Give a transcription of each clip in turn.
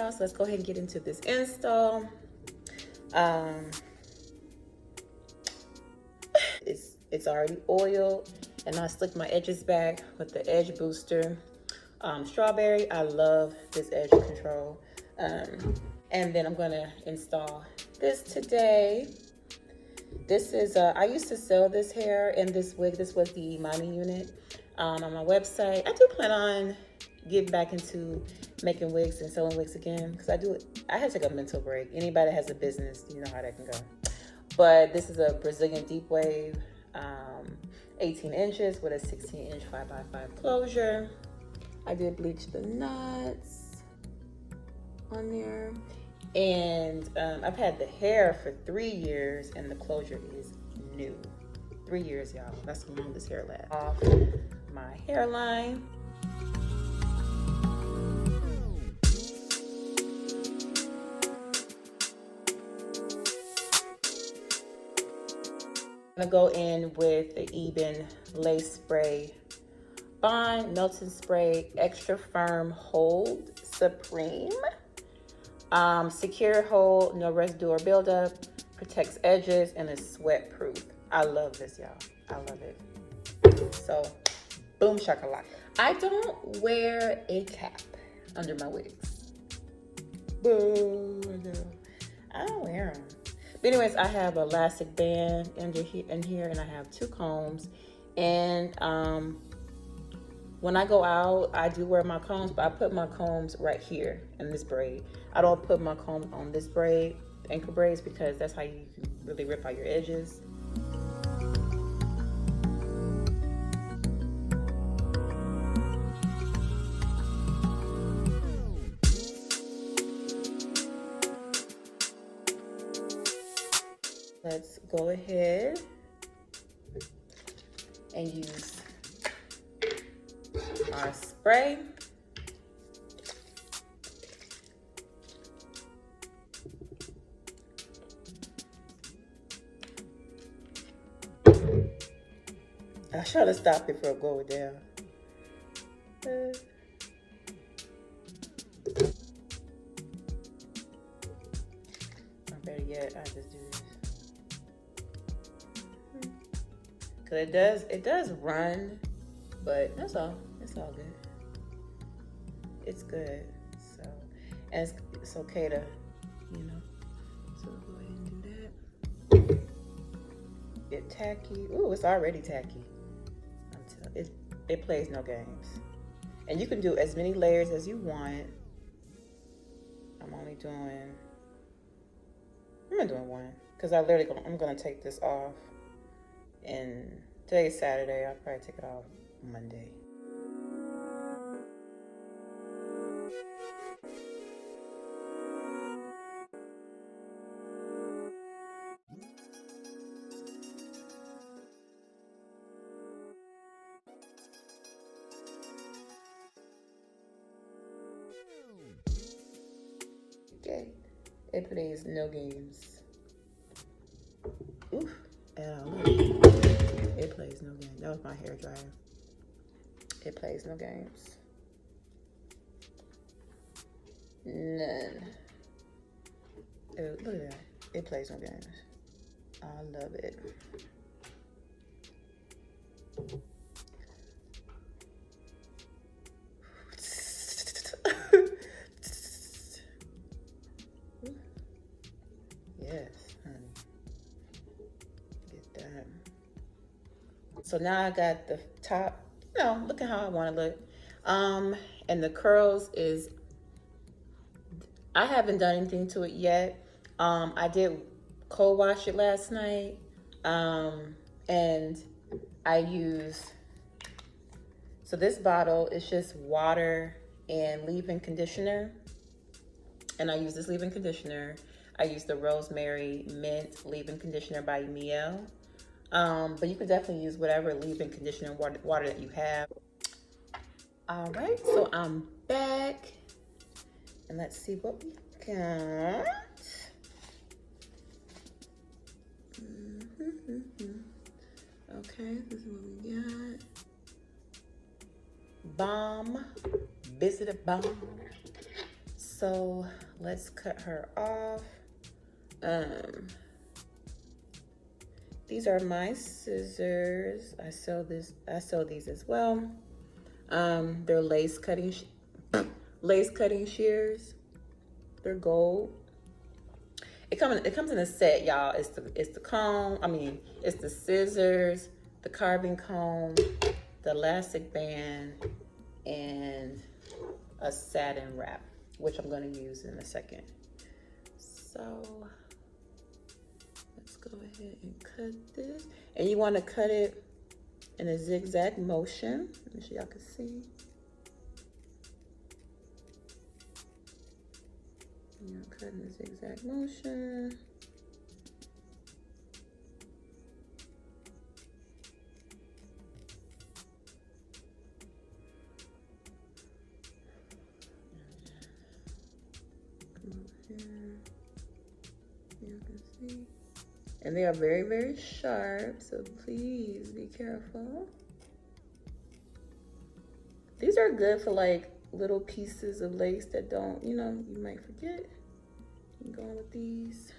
y'all. So let's go ahead and get into this install. It's already oiled, and I slicked my edges back with the Edge Booster Strawberry. I love this edge control. And then I'm gonna install this today. This is, I used to sell this hair in this wig. This was the Mommy unit on my website. I do plan on getting back into making wigs and selling wigs again, because I had to take a mental break. Anybody that has a business, you know how that can go. But this is a Brazilian deep wave, 18 inches with a 16-inch 5x5 closure. I did bleach the knots on there. And I've had the hair for 3 years, and the closure is new. 3 years, y'all. That's how long this hair lasts. Off my hairline. I'm gonna go in with the Ebin Lace Spray Bond Melting Spray Extra Firm Hold Supreme. Secure hold, no residue or buildup, protects edges, and is sweat proof. I love this, y'all. I love it. So, boom shakalaka. I don't wear a cap under my wigs. Boo. I don't wear them. But anyways, I have an elastic band in here, and I have 2 combs. And when I go out, I do wear my combs, but I put my combs right here in this braid. I don't put my comb on this braid, ankle braids, because that's how you can really rip out your edges. Let's go ahead and use our spray. I should have stopped before it goes down. Or better yet, I just do this. Cause it does run, but that's all. It's all good. It's good. So, and it's okay to, you know. So go ahead and do that. Get tacky. Ooh, it's already tacky. It plays no games. And you can do as many layers as you want. I'm gonna doing one, because I'm gonna take this off. And today's Saturday. I'll probably take it off Monday. Okay, it plays no games. Oof, it plays no games. That was my hair dryer. It plays no games. None. Oh, look at that. It plays no games. I love it. Yes, honey. Get that. So now I got the top, look at how I want to look. And the curls is, I haven't done anything to it yet. I did cold wash it last night. And I use, so this bottle is just water and leave-in conditioner. And I use this leave-in conditioner. I use the Rosemary Mint leave-in conditioner by Miel. But you can definitely use whatever leave-in conditioner water that you have. All right, so I'm back. And let's see what we got. Okay, this is what we got. Bomb, Visit Bomb. So let's cut her off. These are my scissors. I sell these as well. They're lace cutting shears. They're gold. It comes in a set, y'all. It's the comb. I mean, it's the scissors, the carving comb, the elastic band, and a satin wrap, which I'm going to use in a second. So let's go ahead and cut this. And you want to cut it in a zigzag motion. Let me see, y'all can see. You know, cut in a zigzag motion. You can see. And they are very, very sharp, so please be careful. These are good for like little pieces of lace that don't, you know, you might forget. You can go in with these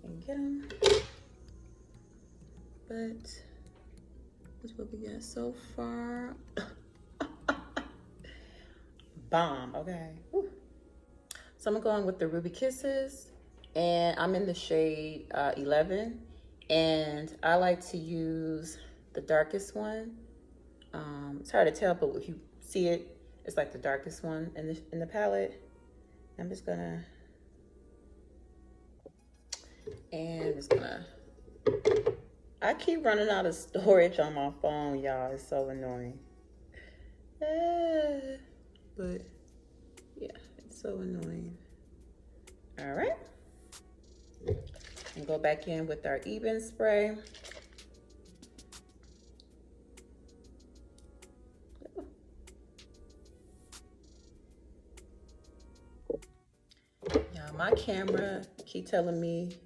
and get them. But that's what we got so far. Bomb, okay. Whew. So I'm going with the Ruby Kisses, and I'm in the shade 11, and I like to use the darkest one. It's hard to tell, but if you see it, it's like the darkest one in the palette. I'm just gonna, I keep running out of storage on my phone, y'all. It's so annoying. But yeah, it's so annoying. All right. And go back in with our Ebin spray. Y'all, my camera keep telling me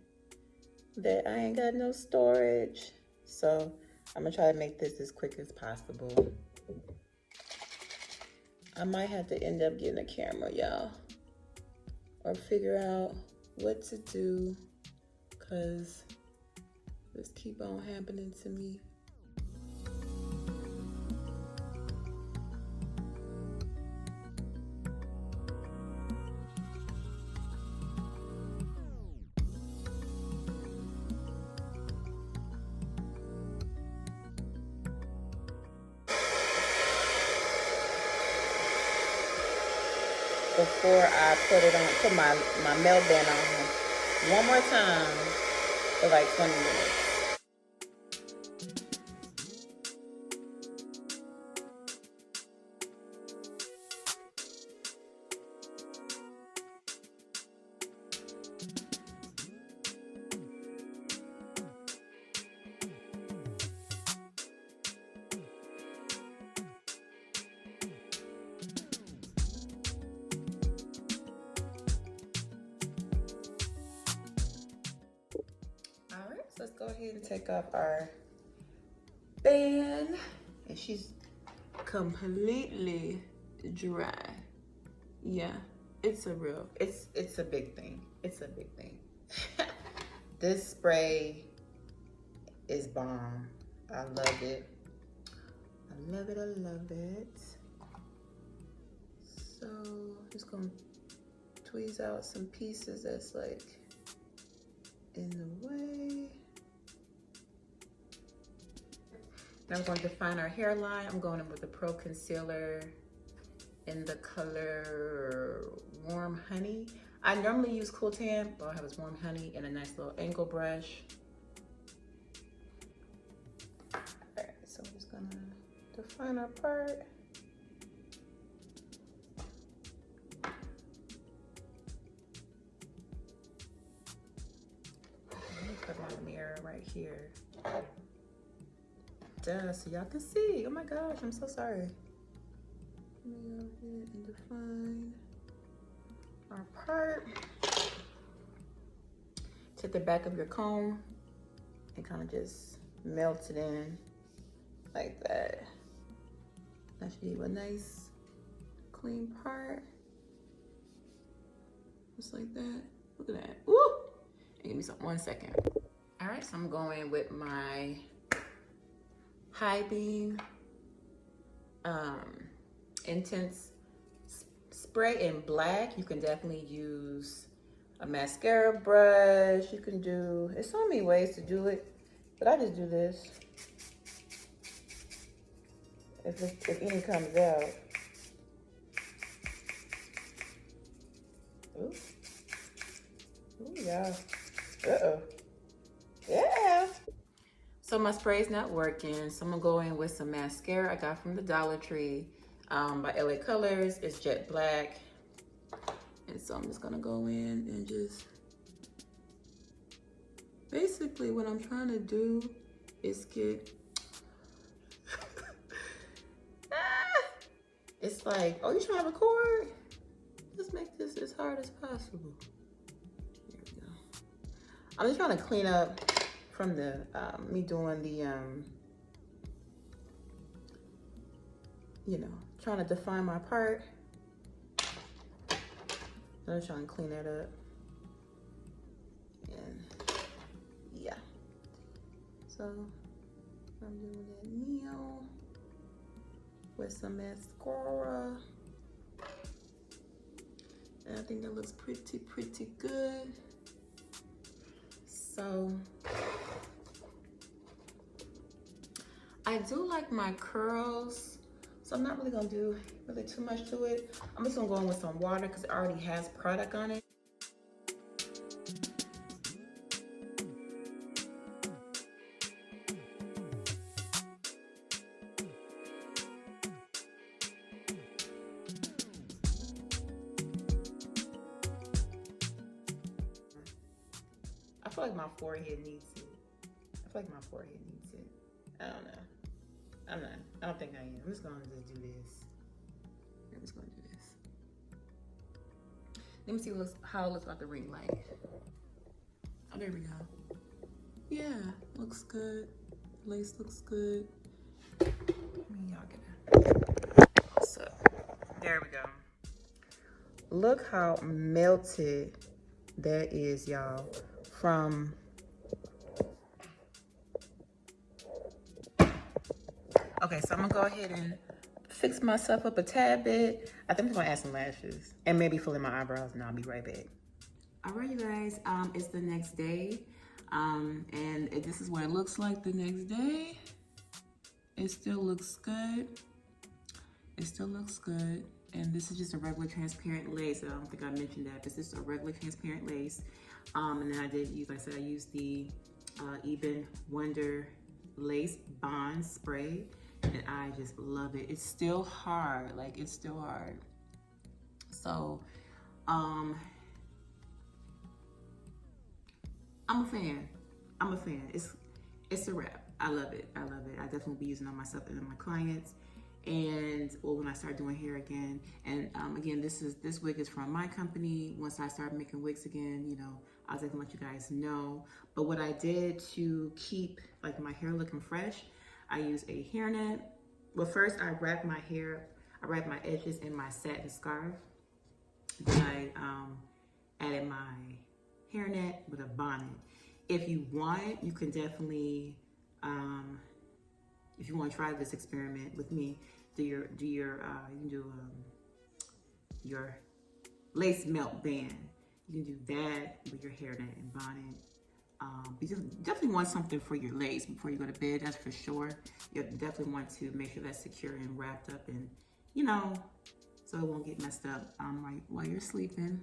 that I ain't got no storage. So I'm gonna try to make this as quick as possible. I might have to end up getting a camera, y'all, or figure out what to do, cause this keep on happening to me. Before I put my melt band on one more time for like 20 minutes. So let's go ahead and take off our band, and she's completely dry. Yeah, it's a big thing. It's a big thing. This spray is bomb. I love it. I love it, I love it. So I'm just gonna tweeze out some pieces that's like in the way. Now I'm going to define our hairline. I'm going in with the Pro Concealer in the color Warm Honey. I normally use Cool Tan, but all I have is Warm Honey and a nice little angle brush. All right, so I'm just gonna define our part. Let me put my mirror right here. Duh, so y'all can see. Oh my gosh, I'm so sorry. Let me go ahead and define our part. Take the back of your comb and kind of just melt it in like that. That should give a nice clean part. Just like that. Look at that. Woo! Give me 1 second. All right, so I'm going with my High Beam Intense Spray in black. You can definitely use a mascara brush. You can do, there's so many ways to do it, but I just do this. If any comes out. Ooh. Ooh, yeah. Uh-oh. Yeah. So my spray's not working, so I'm gonna go in with some mascara I got from the Dollar Tree by LA Colors. It's jet black. And so I'm just gonna go in and just, basically what I'm trying to do is get, it's like, oh, you trying to record? Let's make this as hard as possible. There we go. I'm just trying to clean up from the, me doing the, you know, trying to define my part. I'm trying to clean that up. And yeah. So I'm doing that Neo with some mascara. And I think that looks pretty good. So I do like my curls, so I'm not really gonna do really too much to it. I'm just gonna go in with some water because it already has product on it. I feel like my forehead needs it. I feel like my forehead needs it. I don't know. I don't think I am. I'm just gonna just do this. I'm just gonna do this. Let me see how it looks about the ring light. Oh, there we go. Yeah, looks good. Lace looks good. Y'all get it. So, there we go. Look how melted that is, y'all. From okay, so I'm gonna go ahead and fix myself up a tad bit. I think I'm gonna add some lashes and maybe fill in my eyebrows, and I'll be right back. All right, you guys, it's the next day, and this is what it looks like the next day. It still looks good. It still looks good, and this is just a regular transparent lace. I don't think I mentioned that. This is a regular transparent lace, and then I did use, like I said, I used the Ebin Wonder Lace Bond Spray. And I just love it. It's still hard, like it's still hard. So, I'm a fan. I'm a fan. It's a wrap. I love it. I love it. I definitely be using it on myself and on my clients. And well, when I start doing hair again, and again, this wig is from my company. Once I start making wigs again, you know, I'll definitely let you guys know. But what I did to keep like my hair looking fresh, I use a hairnet. Well, first I wrap my hair, I wrap my edges in my satin scarf. Then I added my hairnet with a bonnet. If you want, you can definitely, if you want to try this experiment with me, you can do your lace melt band. You can do that with your hairnet and bonnet. You definitely want something for your lace before you go to bed, that's for sure. You definitely want to make sure that's secure and wrapped up, and you know, so it won't get messed up right while you're sleeping.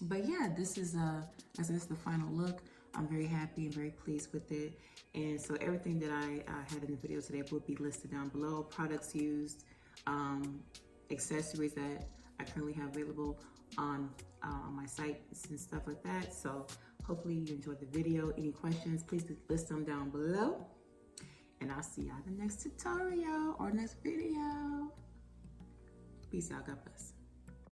But yeah, this is the final look. I'm very happy and very pleased with it. And so everything that I had in the video today will be listed down below. Products used, accessories that I currently have available on my site and stuff like that. So hopefully you enjoyed the video. Any questions, please list them down below. And I'll see you in the next tutorial or next video. Peace out, God bless.